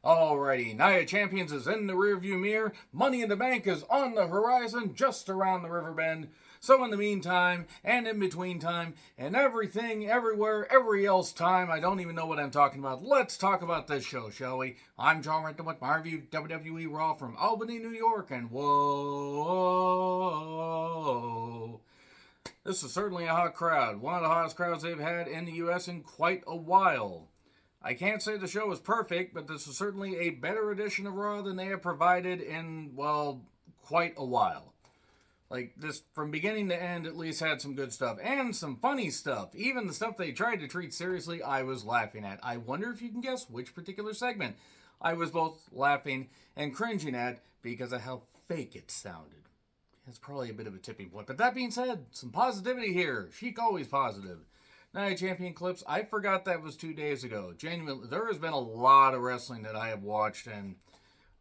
Alrighty, Nia Champions is in the rearview mirror. Money in the Bank is on the horizon, just around the river bend. So in the meantime, and in between time, and everything, everywhere, every else time, I don't even know what I'm talking about. Let's talk about this show, shall we? I'm John Renton with my review WWE Raw from Albany, New York, and whoa. This is certainly a hot crowd. One of the hottest crowds they've had in the U.S. in quite a while. I can't say the show was perfect, but this is certainly a better edition of Raw than they have provided in, well, quite a while. Like, this, from beginning to end, at least had some good stuff. And some funny stuff. Even the stuff they tried to treat seriously, I was laughing at. I wonder if you can guess which particular segment I was both laughing and cringing at because of how fake it sounded. That's probably a bit of a tipping point. But that being said, some positivity here. Chic always positive. Nia Champion clips. I forgot that was 2 days ago. Genuinely, there has been a lot of wrestling that I have watched, and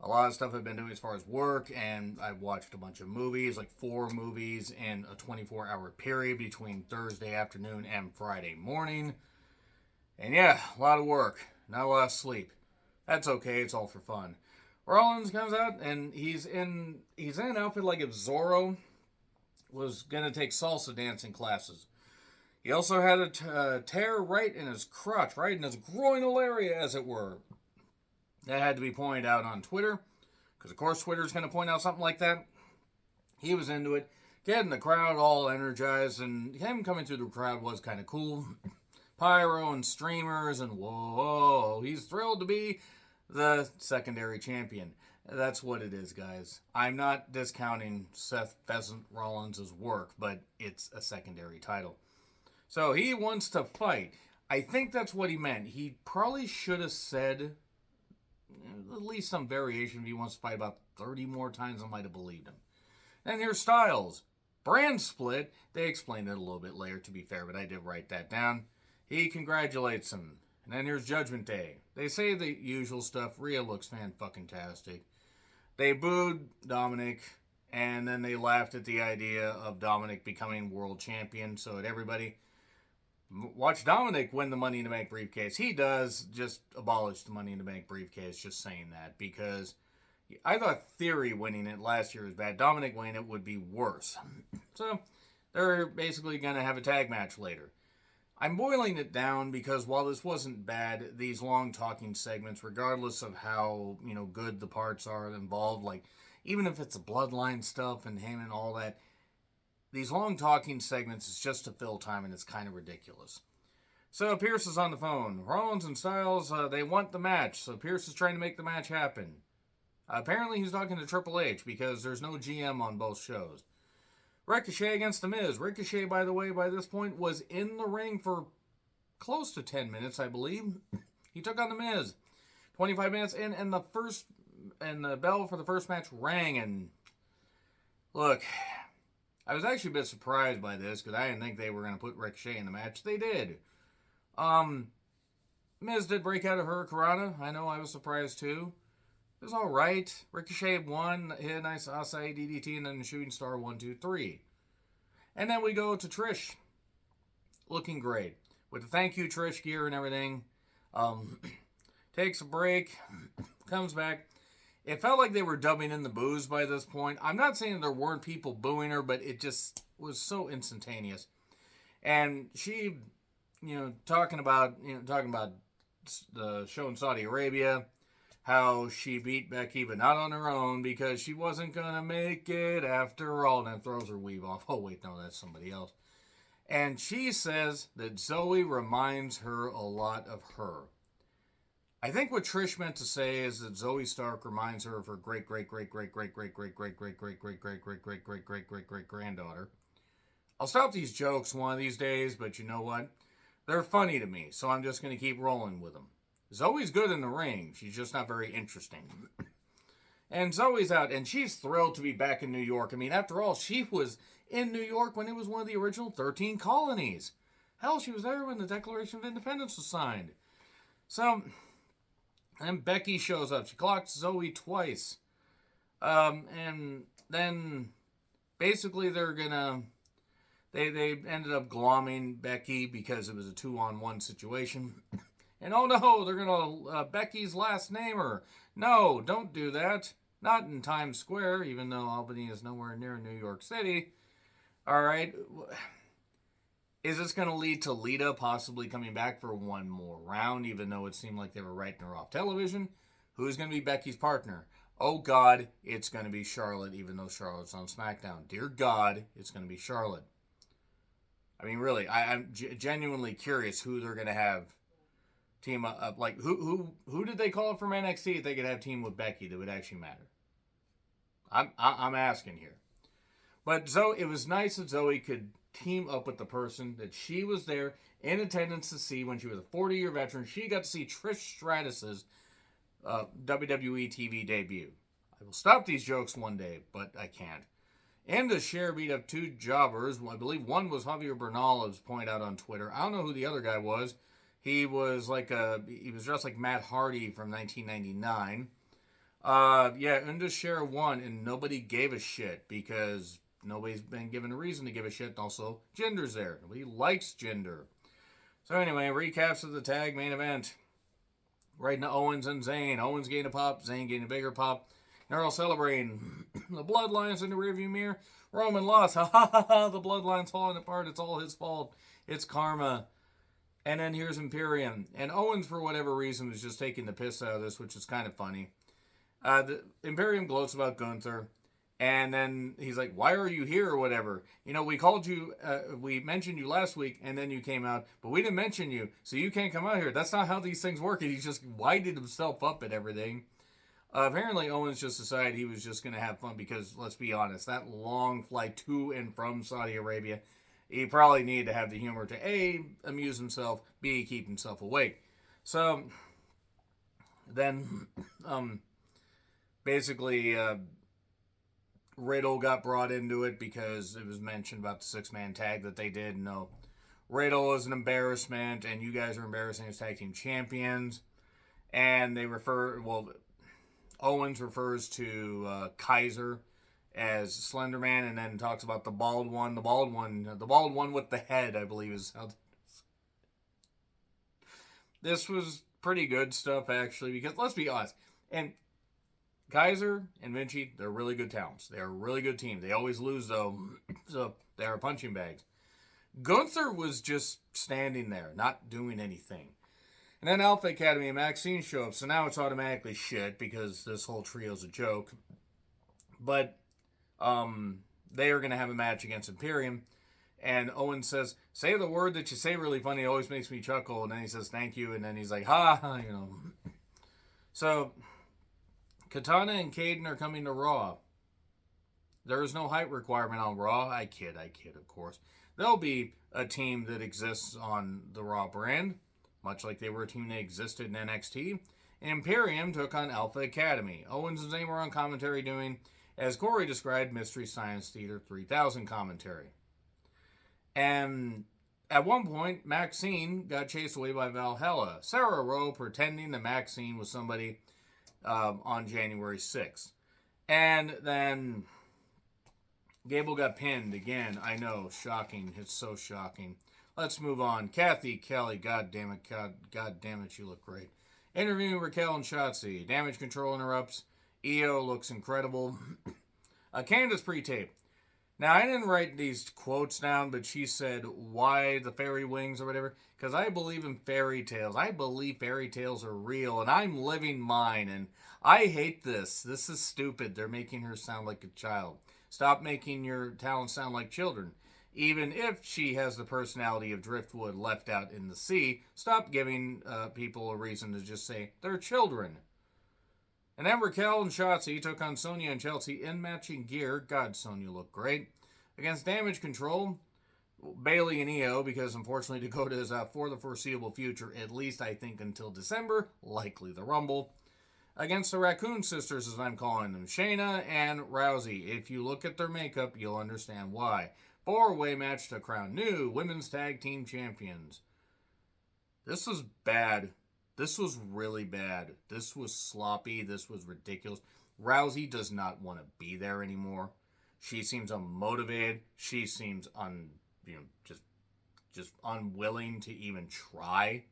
a lot of stuff I've been doing as far as work, and I've watched a bunch of movies, like 4 movies in a 24-hour period between Thursday afternoon and Friday morning. And yeah, a lot of work, not a lot of sleep. That's okay, it's all for fun. Rollins comes out, and he's in an outfit like if Zorro was going to take salsa dancing classes. He also had a tear right in his crotch, right in his groinal area, as it were. That had to be pointed out on Twitter, because of course Twitter's going to point out something like that. He was into it, getting the crowd all energized, and him coming through the crowd was kind of cool. Pyro and streamers, and whoa, he's thrilled to be the secondary champion. That's what it is, guys. I'm not discounting Seth Pheasant Rollins' work, but it's a secondary title. So he wants to fight. I think that's what he meant. He probably should have said at least some variation. If he wants to fight about 30 more times, I might have believed him. And here's Styles. Brand split. They explained it a little bit later, to be fair, but I did write that down. He congratulates him. And then here's Judgment Day. They say the usual stuff. Rhea looks fan-fucking-tastic. They booed Dominic, and then they laughed at the idea of Dominic becoming world champion. So that everybody watch Dominic win the Money in the Bank briefcase. He does just abolish the Money in the Bank briefcase, just saying that, because I thought Theory winning it last year was bad. Dominic winning it would be worse. So they're basically going to have a tag match later. I'm boiling it down because while this wasn't bad, these long talking segments, regardless of how, good the parts are involved, like even if it's the bloodline stuff and him and all that, these long talking segments is just to fill time, and it's kind of ridiculous. So Pierce is on the phone. Rollins and Styles, they want the match, so Pierce is trying to make the match happen. Apparently he's talking to Triple H because there's no GM on both shows. Ricochet against The Miz. Ricochet, by the way, by this point was in the ring for close to 10 minutes, I believe. He took on The Miz. 25 minutes in, and the bell for the first match rang, and look, I was actually a bit surprised by this because I didn't think they were going to put Ricochet in the match. They did. Miz did break out of Hurricanrana. I know, I was surprised too. It was alright. Ricochet won, hit a nice Asai DDT, and then the Shooting Star 1, 2, 3. And then we go to Trish. Looking great. With the thank you Trish gear and everything. Takes a break. Comes back. It felt like they were dubbing in the boos by this point. I'm not saying there weren't people booing her, but it just was so instantaneous. And she, talking about the show in Saudi Arabia, how she beat Becky, but not on her own because she wasn't going to make it after all. And then throws her weave off. Oh, wait, no, that's somebody else. And she says that Zoe reminds her a lot of her. I think what Trish meant to say is that Zoe Stark reminds her of her great-great-great-great-great-great-great-great-great-great-great-great-great-great-great-great-granddaughter. I'll stop these jokes one of these days, but you know what? They're funny to me, so I'm just going to keep rolling with them. Zoe's good in the ring. She's just not very interesting. And Zoe's out, and she's thrilled to be back in New York. I mean, after all, she was in New York when it was one of the original 13 colonies. Hell, she was there when the Declaration of Independence was signed. So, and Becky shows up. She clocks Zoe twice. And then basically they're gonna they ended up glomming Becky because it was a 2-on-1 situation. And oh no, they're going to Becky's last name her. No, don't do that. Not in Times Square, even though Albany is nowhere near New York City. All right. Is this going to lead to Lita possibly coming back for one more round, even though it seemed like they were writing her off television? Who's going to be Becky's partner? Oh, God, it's going to be Charlotte, even though Charlotte's on SmackDown. Dear God, it's going to be Charlotte. I mean, really, I'm genuinely curious who they're going to have team up. Like, who did they call it from NXT if they could have team with Becky that would actually matter? I'm asking here. But Zoe, it was nice that Zoe could team up with the person that she was there in attendance to see when she was a 40-year veteran. She got to see Trish Stratus's WWE TV debut. I will stop these jokes one day, but I can't. And the Cher beat up two jobbers. I believe one was Javier Bernal, as pointed out on Twitter. I don't know who the other guy was. He was dressed like Matt Hardy from 1999. Unda Cher won, and nobody gave a shit because nobody's been given a reason to give a shit. And also, Jinder's there. Nobody likes Jinder. So anyway, recaps of the tag main event. Right into Owens and Zayn. Owens gained a pop. Zayn gained a bigger pop. They're all celebrating. The Bloodline's in the rearview mirror. Roman lost. Ha ha ha ha. The Bloodline's falling apart. It's all his fault. It's karma. And then here's Imperium. And Owens, for whatever reason, was just taking the piss out of this, which is kind of funny. The Imperium gloats about Gunther. And then he's like, why are you here or whatever? You know, we called you, we mentioned you last week, and then you came out, but we didn't mention you, so you can't come out here. That's not how these things work. And he just winded himself up at everything. Apparently, Owens just decided he was just going to have fun because, let's be honest, that long flight to and from Saudi Arabia, he probably needed to have the humor to A, amuse himself, B, keep himself awake. So, then, basically, Riddle got brought into it because it was mentioned about the six-man tag that they did. No, Riddle is an embarrassment, and you guys are embarrassing as tag team champions. And they Owens refers to Kaiser as Slender Man, and then talks about the bald one with the head, I believe is how. This was pretty good stuff, actually, because let's be honest, and Kaiser and Vinci, they're really good talents. They're a really good team. They always lose, though, so they are punching bags. Gunther was just standing there, not doing anything. And then Alpha Academy and Maxine show up, so now it's automatically shit because this whole trio's a joke. But they are going to have a match against Imperium. And Owen says, say the word that you say really funny. It always makes me chuckle. And then he says, thank you. And then he's like, ha, you know. So, Katana and Caden are coming to Raw. There is no height requirement on Raw. I kid, of course. They'll be a team that exists on the Raw brand, much like they were a team that existed in NXT. Imperium took on Alpha Academy. Owens and Zayn were on commentary doing, as Corey described, Mystery Science Theater 3000 commentary. And at one point, Maxine got chased away by Valhalla. Sarah Rowe pretending that Maxine was somebody on January 6th. And then Gable got pinned again. I know, shocking. It's so shocking. Let's move on. Kathy Kelly, God damn it, you look great. Interviewing Raquel and Shotzi. Damage Control interrupts. Io looks incredible. Candace pre-tape. Now, I didn't write these quotes down, but she said, why the fairy wings or whatever? Because I believe in fairy tales. I believe fairy tales are real, and I'm living mine, and I hate this. This is stupid. They're making her sound like a child. Stop making your talents sound like children. Even if she has the personality of driftwood left out in the sea, stop giving people a reason to just say they're children. And then Raquel and Shotzi took on Sonya and Chelsea in matching gear. God, Sonya looked great. Against Damage Control, Bayley and Io, because unfortunately Dakota is out for the foreseeable future, at least I think until December, likely the Rumble. Against the Raccoon Sisters, as I'm calling them, Shayna and Rousey. If you look at their makeup, you'll understand why. 4-way match to crown new Women's Tag Team Champions. This was bad. This was really bad. This was sloppy. This was ridiculous. Rousey does not want to be there anymore. She seems unmotivated. She seems just unwilling to even try.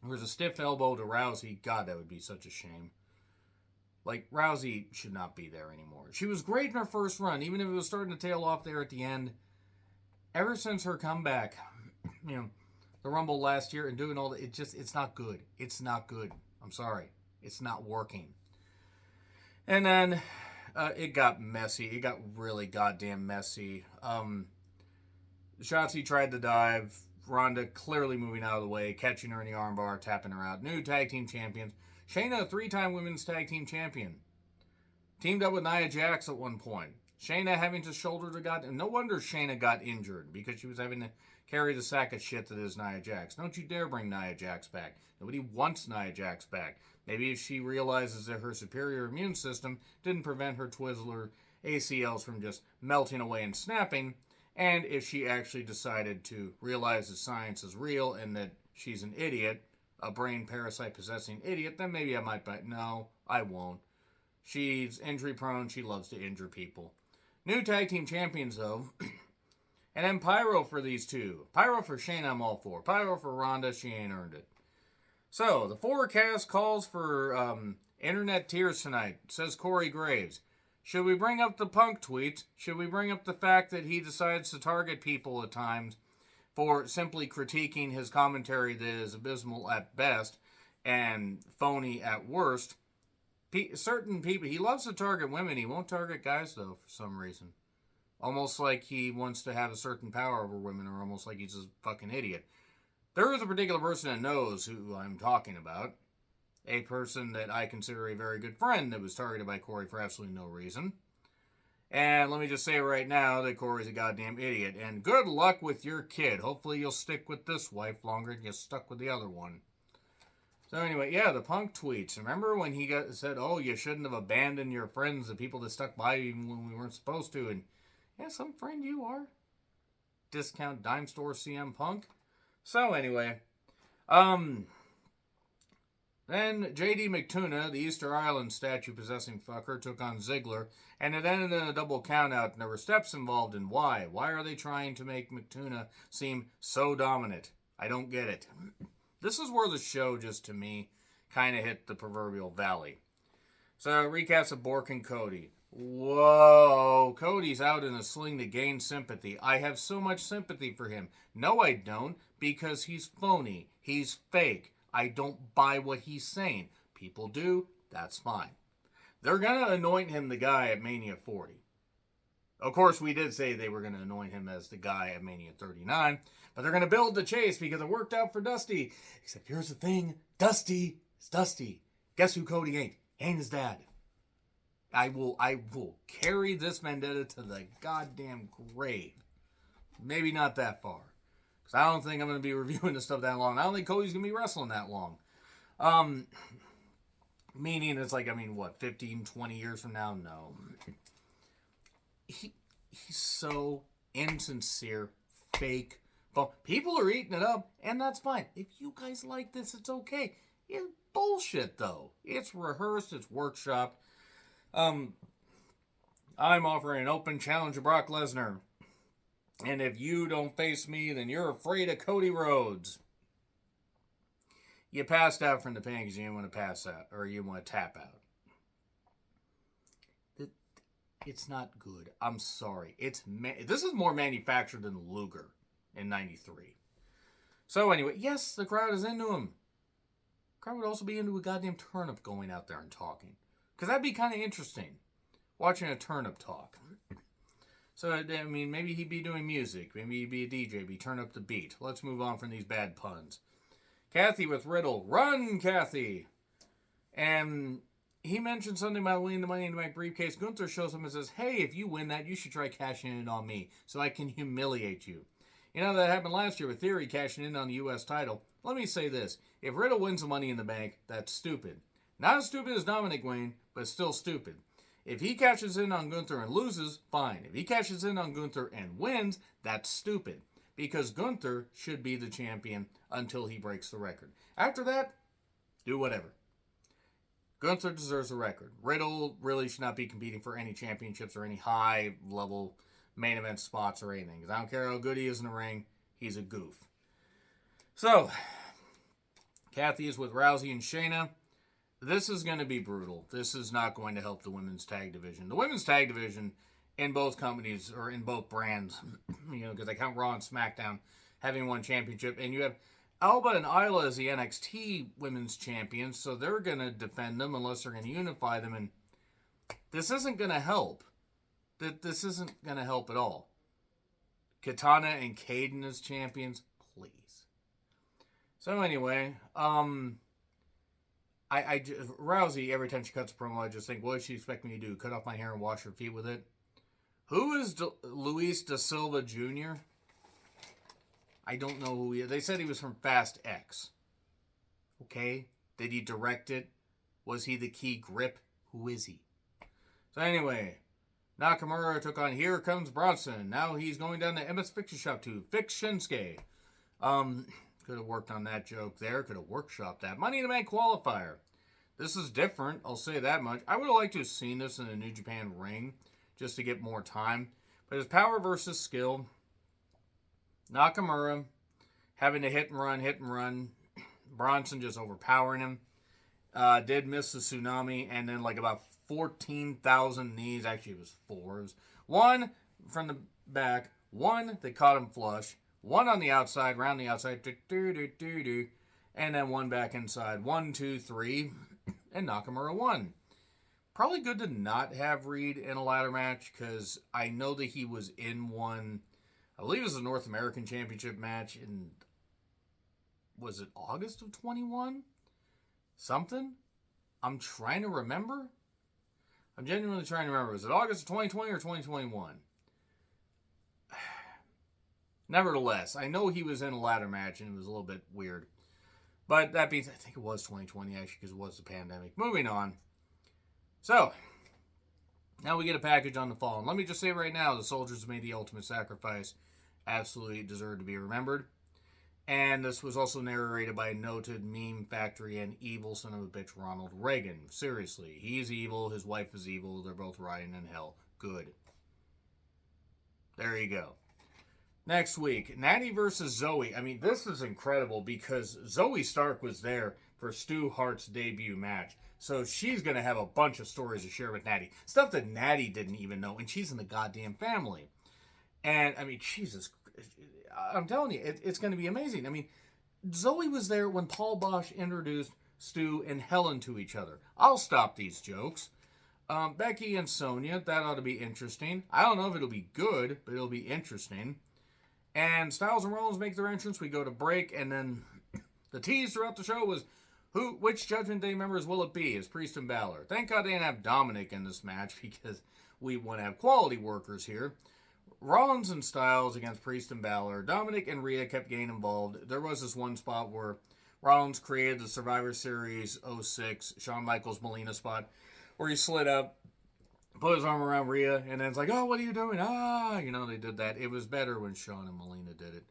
There was a stiff elbow to Rousey. God, that would be such a shame. Like, Rousey should not be there anymore. She was great in her first run, even if it was starting to tail off there at the end. Ever since her comeback, the Rumble last year and doing all that, it's not good. It's not good. I'm sorry. It's not working. And then it got messy. It got really goddamn messy. Shotzi tried to dive. Ronda clearly moving out of the way, catching her in the armbar, tapping her out. New tag team champions. Shayna, a 3-time women's tag team champion. Teamed up with Nia Jax at one point. Shayna having to shoulder the goddamn... No wonder Shayna got injured, because she was having to carry the sack of shit that is Nia Jax. Don't you dare bring Nia Jax back. Nobody wants Nia Jax back. Maybe if she realizes that her superior immune system didn't prevent her Twizzler ACLs from just melting away and snapping, and if she actually decided to realize that science is real and that she's an idiot, a brain parasite possessing idiot, then maybe I might, but no, I won't. She's injury prone. She loves to injure people. New tag team champions, though. And then Pyro for these two. Pyro for Shayna, I'm all for. Pyro for Ronda, she ain't earned it. So, the forecast calls for internet tears tonight, says Corey Graves. Should we bring up the Punk tweets? Should we bring up the fact that he decides to target people at times for simply critiquing his commentary that is abysmal at best and phony at worst? Certain people, he loves to target women. He won't target guys, though, for some reason. Almost like he wants to have a certain power over women, or almost like he's a fucking idiot. There is a particular person that knows who I'm talking about. A person that I consider a very good friend that was targeted by Corey for absolutely no reason. And let me just say right now that Corey's a goddamn idiot. And good luck with your kid. Hopefully you'll stick with this wife longer than you stuck with the other one. So anyway, yeah, the Punk tweets. Remember when he said, oh, you shouldn't have abandoned your friends, the people that stuck by you even when we weren't supposed to. And yeah, some friend you are. Discount dime store CM Punk. So anyway, then J.D. McTuna, the Easter Island statue possessing fucker, took on Ziggler, and it ended in a double countout, and there were steps involved in why. Why are they trying to make McTuna seem so dominant? I don't get it. This is where the show, just to me, kind of hit the proverbial valley. So, recaps of Bork and Cody. Whoa, Cody's out in a sling to gain sympathy. I have so much sympathy for him. No, I don't, because he's phony. He's fake. I don't buy what he's saying. People do, that's fine. They're going to anoint him the guy at Mania 40. Of course, we did say they were going to anoint him as the guy at Mania 39, but they're going to build the chase because it worked out for Dusty. Except here's the thing, Dusty is Dusty. Guess who Cody ain't? Ain't his dad. I will carry this vendetta to the goddamn grave. Maybe not that far. Because I don't think I'm going to be reviewing this stuff that long. I don't think Cody's going to be wrestling that long. Meaning it's like, 15, 20 years from now? No. He's so insincere, fake. But people are eating it up, and that's fine. If you guys like this, it's okay. It's bullshit, though. It's rehearsed. It's workshopped. I'm offering an open challenge to Brock Lesnar. And if you don't face me, then you're afraid of Cody Rhodes. You passed out from the pain because you didn't want to pass out, or you want to tap out. It's not good. I'm sorry. This is more manufactured than Luger in 93. So anyway, yes, the crowd is into him. The crowd would also be into a goddamn turnip going out there and talking. Because that'd be kind of interesting. Watching a turnip talk. So, maybe he'd be doing music. Maybe he'd be a DJ. Be turn up the beat. Let's move on from these bad puns. Kathy with Riddle. Run, Kathy! And he mentioned something about winning the Money in the Bank briefcase. Gunther shows him and says, hey, if you win that, you should try cashing in on me so I can humiliate you. You know, that happened last year with Theory cashing in on the U.S. title. Let me say this. If Riddle wins the Money in the Bank, that's stupid. Not as stupid as Dominic Wayne, but still stupid. If he cashes in on Gunther and loses, fine. If he cashes in on Gunther and wins, that's stupid. Because Gunther should be the champion until he breaks the record. After that, do whatever. Gunther deserves a record. Riddle really should not be competing for any championships or any high-level main event spots or anything. Because I don't care how good he is in the ring, he's a goof. So, Kathy is with Rousey and Shayna. This is going to be brutal. This is not going to help the women's tag division. The women's tag division in both companies, or in both brands, because I count Raw and SmackDown having one championship, and you have Alba and Isla as the NXT women's champions, so they're going to defend them unless they're going to unify them, and this isn't going to help. This isn't going to help at all. Katana and Kaden as champions, please. So anyway, Rousey, every time she cuts a promo, I just think, what does she expect me to do? Cut off my hair and wash her feet with it? Who is Luis da Silva Jr.? I don't know who he is. They said he was from Fast X. Okay. Did he direct it? Was he the key grip? Who is he? So anyway, Nakamura took on Here Comes Bronson. Now he's going down to Emmett's Picture Shop to fix Shinsuke. Could have worked on that joke there. Could have workshopped that. Money in the Bank qualifier. This is different. I'll say that much. I would have liked to have seen this in a New Japan ring just to get more time. But it's power versus skill. Nakamura having to hit and run. Bronson just overpowering him. Did miss the tsunami, and then like about 14,000 knees. Actually, it was 4. It was 1 from the back, 1 that caught him flush, 1 on the outside, round the outside, and then 1 back inside. 1, 2, 3, and Nakamura won. Probably good to not have Reed in a ladder match, because I know that he was in one. I believe it was a North American Championship match in, was it August of 21? Something? I'm trying to remember. I'm genuinely trying to remember. Was it August of 2020 or 2021? Nevertheless, I know he was in a ladder match and it was a little bit weird. But that means, I think it was 2020 actually, because it was the pandemic. Moving on. So, now we get a package on the Fallen. Let me just say right now, the soldiers made the ultimate sacrifice. Absolutely deserve to be remembered. And this was also narrated by a noted meme factory and evil son of a bitch Ronald Reagan. Seriously, he's evil, his wife is evil, they're both rotting in hell. Good. There you go. Next week, Natty versus Zoe. I mean, this is incredible because Zoe Stark was there for Stu Hart's debut match. So she's going to have a bunch of stories to share with Natty. Stuff that Natty didn't even know, and she's in the goddamn family. And, I mean, Jesus, I'm telling you, it's going to be amazing. I mean, Zoe was there when Paul Bosch introduced Stu and Helen to each other. I'll stop these jokes. Becky and Sonya, that ought to be interesting. I don't know if it'll be good, but it'll be interesting. And Styles and Rollins make their entrance. We go to break, and then the tease throughout the show was, which Judgment Day members will it be? Is Priest and Balor. Thank God they didn't have Dominic in this match because we want to have quality workers here. Rollins and Styles against Priest and Balor. Dominic and Rhea kept getting involved. There was this one spot where Rollins created the Survivor Series 06 Shawn Michaels Melina spot where he slid up, put his arm around Rhea, and then it's like, oh, what are you doing? They did that. It was better when Shawn and Melina did it.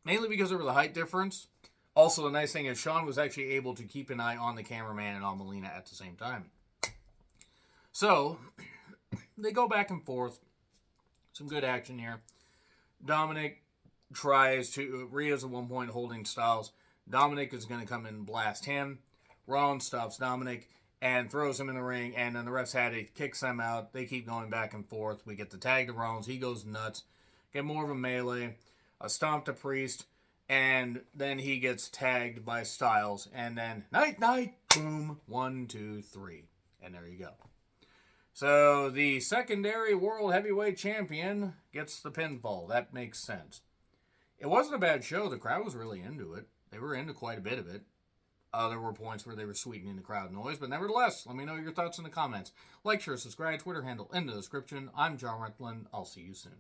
Mainly because there was a height difference. Also, the nice thing is Shawn was actually able to keep an eye on the cameraman and on Melina at the same time. So, they go back and forth. Some good action here. Dominic tries to... Rhea's at one point holding Styles. Dominic is going to come in and blast him. Rollins stops Dominic and throws him in the ring. And then the refs had it. Kicks them out. They keep going back and forth. We get the tag to Rollins. He goes nuts. Get more of a melee. A stomp to Priest. And then he gets tagged by Styles. And then, night, boom, 1, 2, 3. And there you go. So, the secondary World Heavyweight Champion gets the pinfall. That makes sense. It wasn't a bad show. The crowd was really into it. They were into quite a bit of it. There were points where they were sweetening the crowd noise. But nevertheless, let me know your thoughts in the comments. Like, share, subscribe, Twitter handle in the description. I'm John Reckland. I'll see you soon.